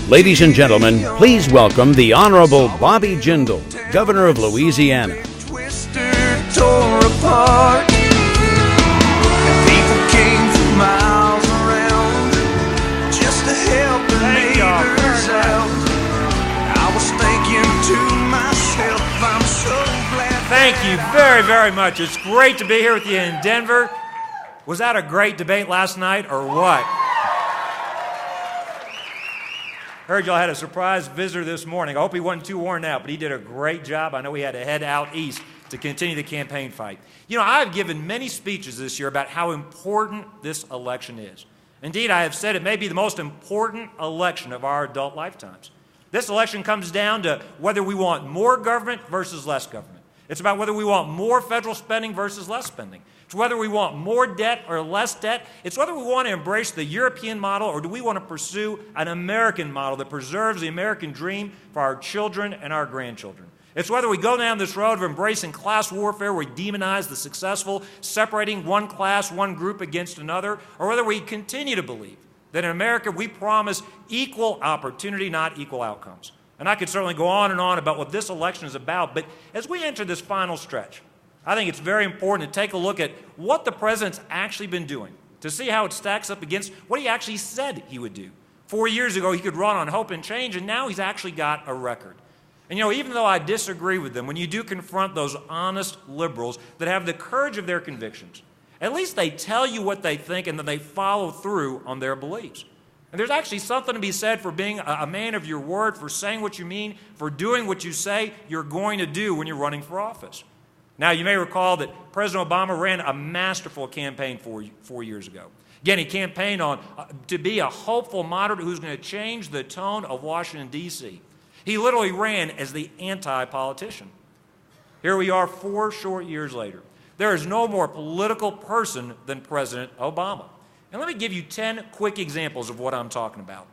Ladies and gentlemen, please welcome the Honorable Bobby Jindal, Governor of Louisiana. Thank you very, very much. It's great to be here with you in Denver. Was that a great debate last night or what? Heard y'all had a surprise visitor this morning. I hope he wasn't too worn out, but he did a great job. I know he had to head out east to continue the campaign fight. You know, I've given many speeches this year about how important this election is. Indeed, I have said it may be the most important election of our adult lifetimes. This election comes down to whether we want more government versus less government. It's about whether we want more federal spending versus less spending. It's whether we want more debt or less debt. It's whether we want to embrace the European model or do we want to pursue an American model that preserves the American dream for our children and our grandchildren. It's whether we go down this road of embracing class warfare where we demonize the successful, separating one class, one group against another, or whether we continue to believe that in America we promise equal opportunity, not equal outcomes. And I could certainly go on and on about what this election is about, but as we enter this final stretch, I think it's very important to take a look at what the president's actually been doing, to see how it stacks up against what he actually said he would do. 4 years ago, he could run on hope and change, and now he's actually got a record. And you know, even though I disagree with them, when you do confront those honest liberals that have the courage of their convictions, at least they tell you what they think and then they follow through on their beliefs. And there's actually something to be said for being a man of your word, for saying what you mean, for doing what you say you're going to do when you're running for office. Now, you may recall that President Obama ran a masterful campaign 4 years ago. Again, he campaigned on to be a hopeful moderate who's going to change the tone of Washington, D.C. He literally ran as the anti-politician. Here we are 4 short years later. There is no more political person than President Obama. And let me give you 10 quick examples of what I'm talking about.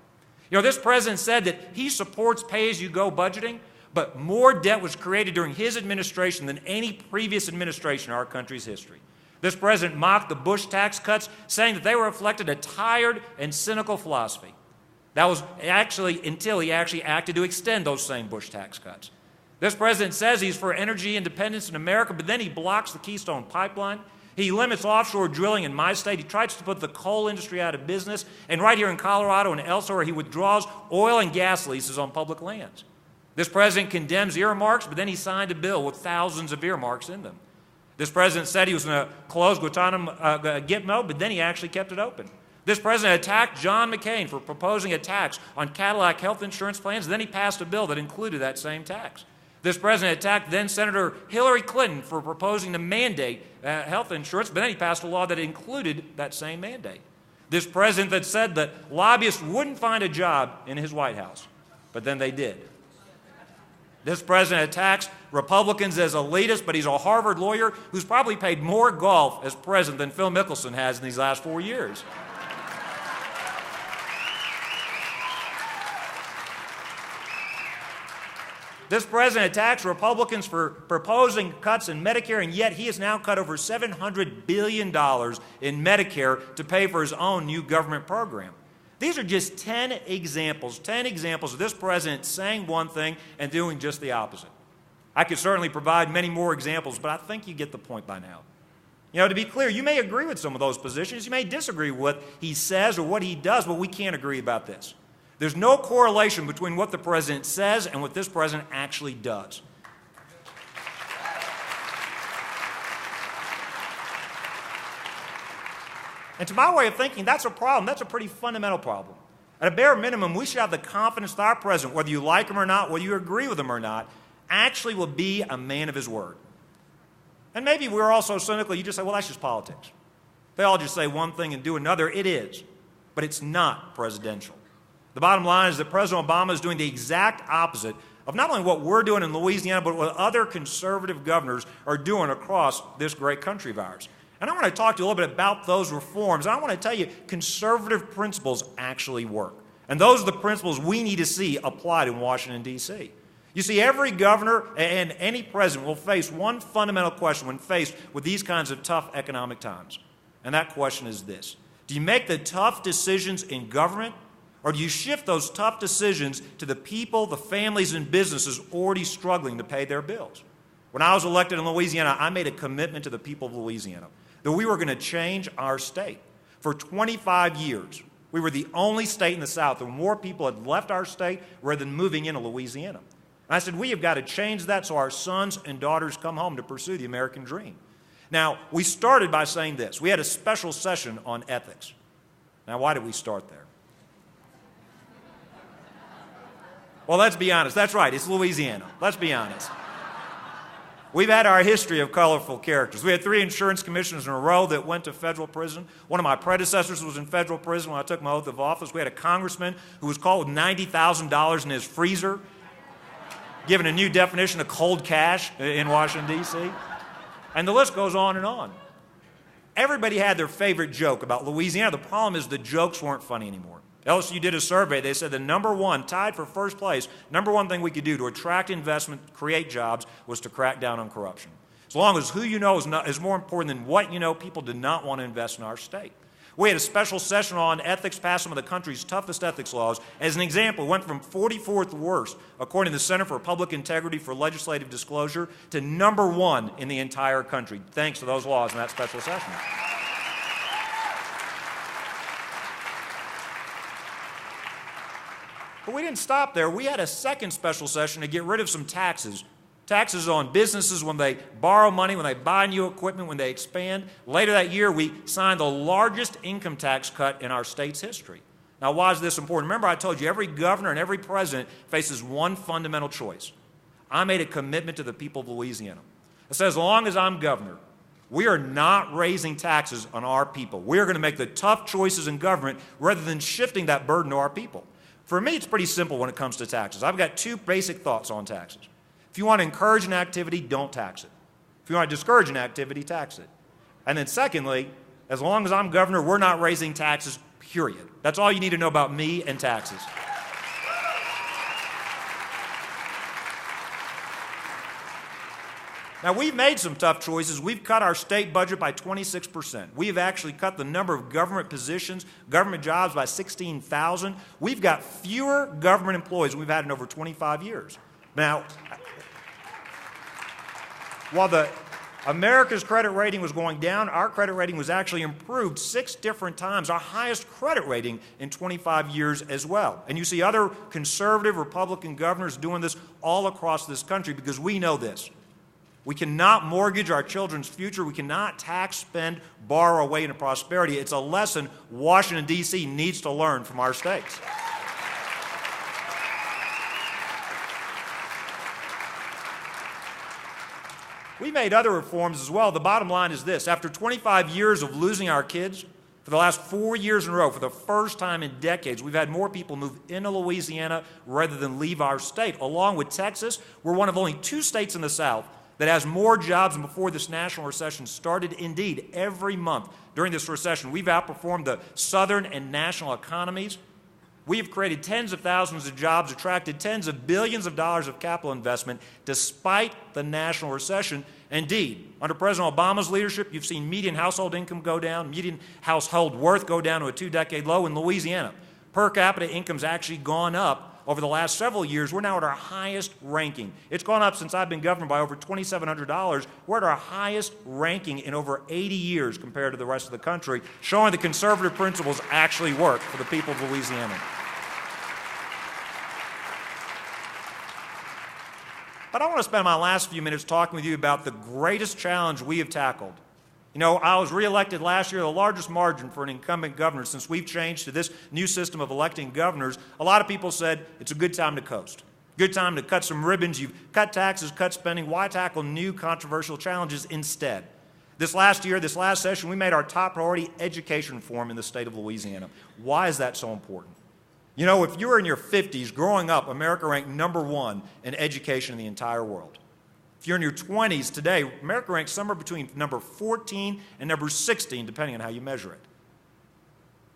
You know, this president said that he supports pay-as-you-go budgeting, but more debt was created during his administration than any previous administration in our country's history. This president mocked the Bush tax cuts, saying that they were reflected a tired and cynical philosophy. That was actually until he actually acted to extend those same Bush tax cuts. This president says he's for energy independence in America, but then he blocks the Keystone Pipeline. He limits offshore drilling in my state. He tries to put the coal industry out of business. And right here in Colorado and elsewhere, he withdraws oil and gas leases on public lands. This president condemns earmarks, but then he signed a bill with thousands of earmarks in them. This president said he was going to close Gitmo, but then he actually kept it open. This president attacked John McCain for proposing a tax on Cadillac health insurance plans, and then he passed a bill that included that same tax. This president attacked then-Senator Hillary Clinton for proposing to mandate health insurance, but then he passed a law that included that same mandate. This president that said that lobbyists wouldn't find a job in his White House, but then they did. This president attacks Republicans as elitists, but he's a Harvard lawyer who's probably played more golf as president than Phil Mickelson has in these last 4 years. This president attacks Republicans for proposing cuts in Medicare, and yet he has now cut over $700 billion in Medicare to pay for his own new government program. These are just 10 examples of this president saying one thing and doing just the opposite. I could certainly provide many more examples, but I think you get the point by now. You know, to be clear, you may agree with some of those positions. You may disagree with what he says or what he does, but we can't agree about this. There's no correlation between what the president says and what this president actually does. And to my way of thinking, that's a problem. That's a pretty fundamental problem. At a bare minimum, we should have the confidence that our president, whether you like him or not, whether you agree with him or not, actually will be a man of his word. And maybe we're also cynical. You just say, well, that's just politics. They all just say one thing and do another. It is. But it's not presidential. The bottom line is that President Obama is doing the exact opposite of not only what we're doing in Louisiana, but what other conservative governors are doing across this great country of ours. And I want to talk to you a little bit about those reforms. And I want to tell you, conservative principles actually work. And those are the principles we need to see applied in Washington, D.C. You see, every governor and any president will face one fundamental question when faced with these kinds of tough economic times. And that question is this: do you make the tough decisions in government, Or do you shift those tough decisions to the people, the families, and businesses already struggling to pay their bills? When I was elected in Louisiana, I made a commitment to the people of Louisiana that we were going to change our state. For 25 years, we were the only state in the South where more people had left our state rather than moving into Louisiana. And I said, we have got to change that so our sons and daughters come home to pursue the American dream. Now, we started by saying this. We had a special session on ethics. Now, why did we start there? Well, let's be honest. That's right. It's Louisiana. Let's be honest. We've had our history of colorful characters. We had 3 insurance commissioners in a row that went to federal prison. One of my predecessors was in federal prison when I took my oath of office. We had a congressman who was caught with $90,000 in his freezer, given a new definition of cold cash in Washington, D.C. And the list goes on and on. Everybody had their favorite joke about Louisiana. The problem is the jokes weren't funny anymore. LSU did a survey. They said the number one, tied for first place, number one thing we could do to attract investment, create jobs, was to crack down on corruption. As long as who you know is more important than what you know, people did not want to invest in our state. We had a special session on ethics, passed some of the country's toughest ethics laws. As an example, it went from 44th worst, according to the Center for Public Integrity for Legislative Disclosure, to number 1 in the entire country, thanks to those laws in that special session. But we didn't stop there. We had a second special session to get rid of some taxes. Taxes on businesses when they borrow money, when they buy new equipment, when they expand. Later that year, we signed the largest income tax cut in our state's history. Now, why is this important? Remember, I told you every governor and every president faces one fundamental choice. I made a commitment to the people of Louisiana. I said, as long as I'm governor, we are not raising taxes on our people. We are going to make the tough choices in government rather than shifting that burden to our people. For me, it's pretty simple when it comes to taxes. I've got 2 basic thoughts on taxes. If you want to encourage an activity, don't tax it. If you want to discourage an activity, tax it. And then secondly, as long as I'm governor, we're not raising taxes, period. That's all you need to know about me and taxes. Now, we've made some tough choices. We've cut our state budget by 26%. We've actually cut the number of government positions, government jobs by 16,000. We've got fewer government employees than we've had in over 25 years. Now, while America's credit rating was going down, our credit rating was actually improved 6 different times, our highest credit rating in 25 years as well. And you see other conservative Republican governors doing this all across this country because we know this. We cannot mortgage our children's future. We cannot tax, spend, borrow away into prosperity. It's a lesson Washington, D.C. needs to learn from our states. We made other reforms as well. The bottom line is this. After 25 years of losing our kids, for the last 4 years in a row, for the first time in decades, we've had more people move into Louisiana rather than leave our state. Along with Texas, we're one of only 2 states in the South that has more jobs than before this national recession started. Indeed, every month during this recession, we've outperformed the southern and national economies. We have created tens of thousands of jobs, attracted tens of billions of dollars of capital investment despite the national recession. Indeed, under President Obama's leadership, you've seen median household income go down, median household worth go down to a 2-decade low in Louisiana. Per capita income's actually gone up over the last several years. We're now at our highest ranking. It's gone up since I've been governor by over $2,700. We're at our highest ranking in over 80 years compared to the rest of the country, showing the conservative principles actually work for the people of Louisiana. But I want to spend my last few minutes talking with you about the greatest challenge we have tackled. You know, I was reelected last year, the largest margin for an incumbent governor since we've changed to this new system of electing governors. A lot of people said it's a good time to coast. Good time to cut some ribbons. You've cut taxes, cut spending. Why tackle new controversial challenges instead? This last session, we made our top priority education reform in the state of Louisiana. Why is that so important? You know, if you were in your 50s, growing up, America ranked number 1 in education in the entire world. If you're in your 20s today, America ranks somewhere between number 14 and number 16, depending on how you measure it.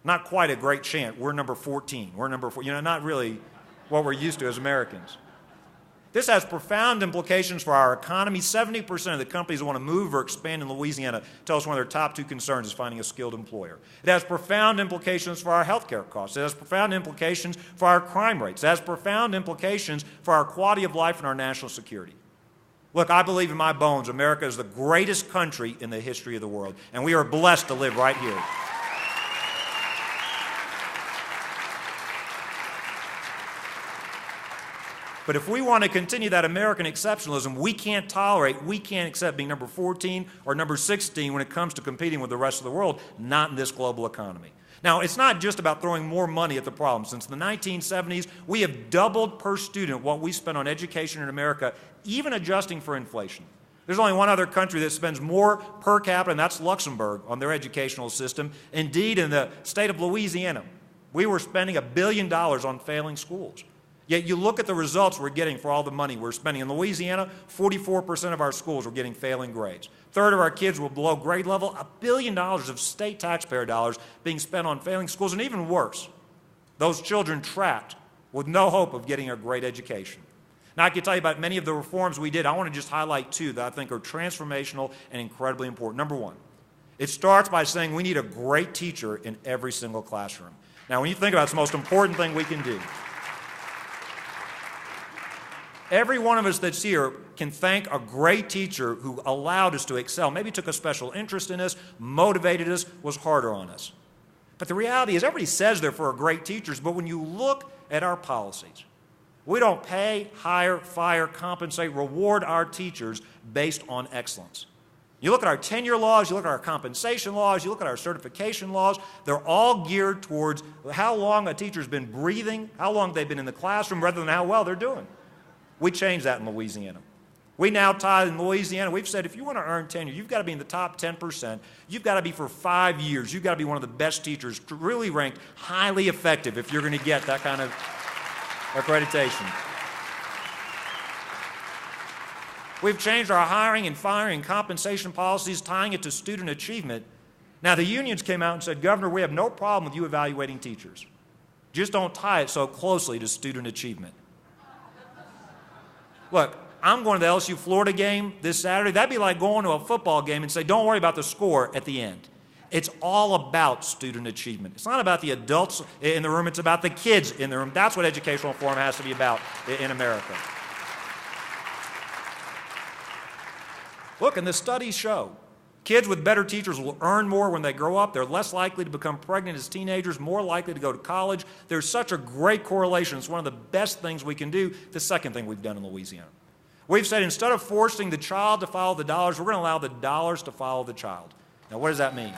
Not quite a great chant. We're number 14. We're number 4. You know, not really what we're used to as Americans. This has profound implications for our economy. 70% of the companies that want to move or expand in Louisiana tell us one of their top 2 concerns is finding a skilled employer. It has profound implications for our health care costs. It has profound implications for our crime rates. It has profound implications for our quality of life and our national security. Look, I believe in my bones America is the greatest country in the history of the world, and we are blessed to live right here. But if we want to continue that American exceptionalism, we can't accept being number 14 or number 16 when it comes to competing with the rest of the world, not in this global economy. Now, it's not just about throwing more money at the problem. Since the 1970s, we have doubled per student what we spend on education in America, even adjusting for inflation. There's only one other country that spends more per capita, and that's Luxembourg, on their educational system. Indeed, in the state of Louisiana, we were spending $1 billion on failing schools. Yet you look at the results we're getting for all the money we're spending. In Louisiana, 44% of our schools are getting failing grades. A third of our kids were below grade level. $1 billion of state taxpayer dollars being spent on failing schools. And even worse, those children trapped with no hope of getting a great education. Now, I can tell you about many of the reforms we did. I want to just highlight 2 that I think are transformational and incredibly important. Number 1, it starts by saying we need a great teacher in every single classroom. Now, when you think about it, it's the most important thing we can do. Every one of us that's here can thank a great teacher who allowed us to excel, maybe took a special interest in us, motivated us, was harder on us. But the reality is everybody says they're for great teachers, but when you look at our policies, we don't pay, hire, fire, compensate, reward our teachers based on excellence. You look at our tenure laws, you look at our compensation laws, you look at our certification laws, they're all geared towards how long a teacher's been breathing, how long they've been in the classroom, rather than how well they're doing. We changed that in Louisiana. We now tie in Louisiana, we've said if you want to earn tenure, you've got to be in the top 10%. You've got to be for 5 years. You've got to be one of the best teachers, really ranked highly effective if you're going to get that kind of accreditation. We've changed our hiring and firing and compensation policies, tying it to student achievement. Now, the unions came out and said, Governor, we have no problem with you evaluating teachers. Just don't tie it so closely to student achievement. Look, I'm going to the LSU-Florida game this Saturday. That'd be like going to a football game and say, don't worry about the score at the end. It's all about student achievement. It's not about the adults in the room. It's about the kids in the room. That's what educational reform has to be about in America. Look, and the studies show kids with better teachers will earn more when they grow up. They're less likely to become pregnant as teenagers, more likely to go to college. There's such a great correlation. It's one of the best things we can do. The second thing we've done in Louisiana. We've said instead of forcing the child to follow the dollars, we're going to allow the dollars to follow the child. Now, what does that mean?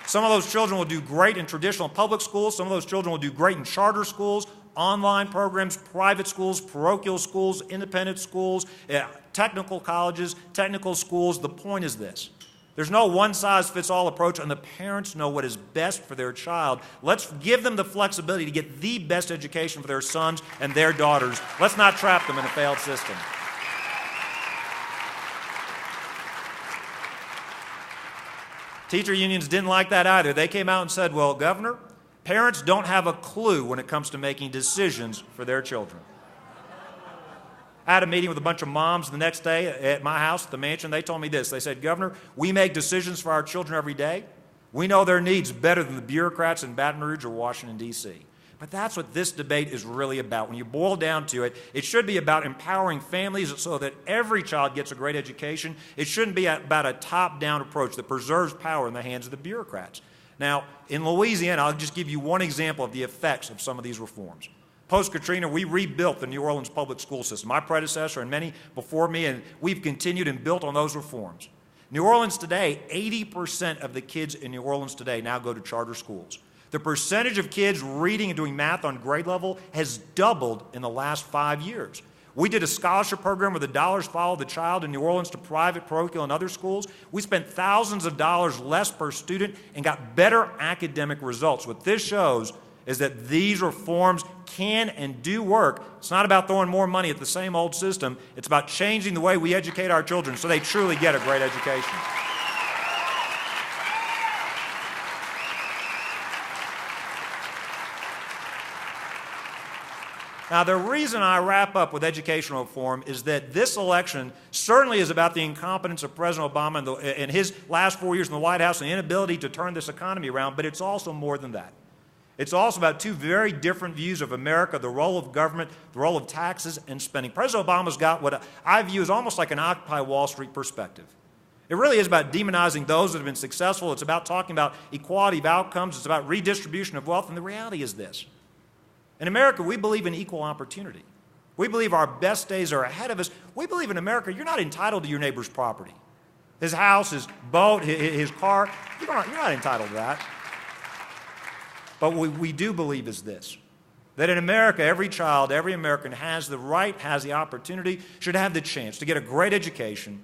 Some of those children will do great in traditional public schools. Some of those children will do great in charter schools, online programs, private schools, parochial schools, independent schools, technical colleges, technical schools. The point is this. There's no one-size-fits-all approach, and the parents know what is best for their child. Let's give them the flexibility to get the best education for their sons and their daughters. Let's not trap them in a failed system. Teacher unions didn't like that either. They came out and said, well, Governor, parents don't have a clue when it comes to making decisions for their children. I had a meeting with a bunch of moms the next day at my house at the mansion. They told me this. They said, Governor, we make decisions for our children every day. We know their needs better than the bureaucrats in Baton Rouge or Washington, D.C. But that's what this debate is really about. When you boil down to it, it should be about empowering families so that every child gets a great education. It shouldn't be about a top-down approach that preserves power in the hands of the bureaucrats. Now, in Louisiana, I'll just give you one example of the effects of some of these reforms. Post-Katrina, we rebuilt the New Orleans public school system. My predecessor and many before me, and we've continued and built on those reforms. New Orleans today, 80% of the kids in New Orleans today now go to charter schools. The percentage of kids reading and doing math on grade level has doubled in the last 5 years. We did a scholarship program where the dollars followed the child in New Orleans to private, parochial, and other schools. We spent thousands of dollars less per student and got better academic results. What this shows is that these reforms can and do work. It's not about throwing more money at the same old system. It's about changing the way we educate our children so they truly get a great education. Now, the reason I wrap up with educational reform is that this election certainly is about the incompetence of President Obama and his last 4 years in the White House and the inability to turn this economy around, but it's also more than that. It's also about two very different views of America, the role of government, the role of taxes and spending. President Obama's got what I view as almost like an Occupy Wall Street perspective. It really is about demonizing those that have been successful. It's about talking about equality of outcomes. It's about redistribution of wealth. And the reality is this. In America, we believe in equal opportunity. We believe our best days are ahead of us. We believe in America, you're not entitled to your neighbor's property. His house, his boat, his car. You're not entitled to that. But what we do believe is this, that in America, every child, every American has the right, has the opportunity, should have the chance to get a great education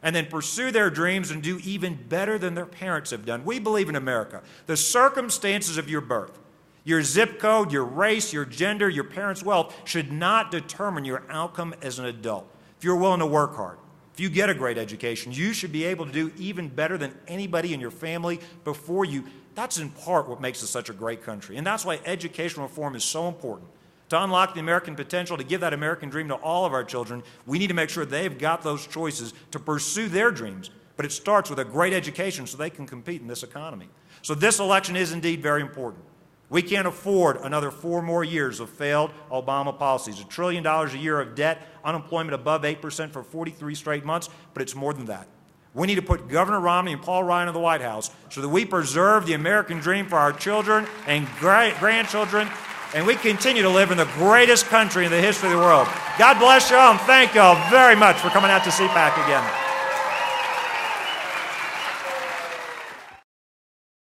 and then pursue their dreams and do even better than their parents have done. We believe in America. The circumstances of your birth, your zip code, your race, your gender, your parents' wealth should not determine your outcome as an adult. If you're willing to work hard, if you get a great education, you should be able to do even better than anybody in your family before you. That's in part what makes us such a great country. And that's why educational reform is so important. To unlock the American potential, to give that American dream to all of our children, we need to make sure they've got those choices to pursue their dreams. But it starts with a great education so they can compete in this economy. So this election is indeed very important. We can't afford another 4 more years of failed Obama policies. $1 trillion a year of debt, unemployment above 8% for 43 straight months, but it's more than that. We need to put Governor Romney and Paul Ryan in the White House so that we preserve the American dream for our children and grandchildren, and we continue to live in the greatest country in the history of the world. God bless you all, and thank you all very much for coming out to CPAC again.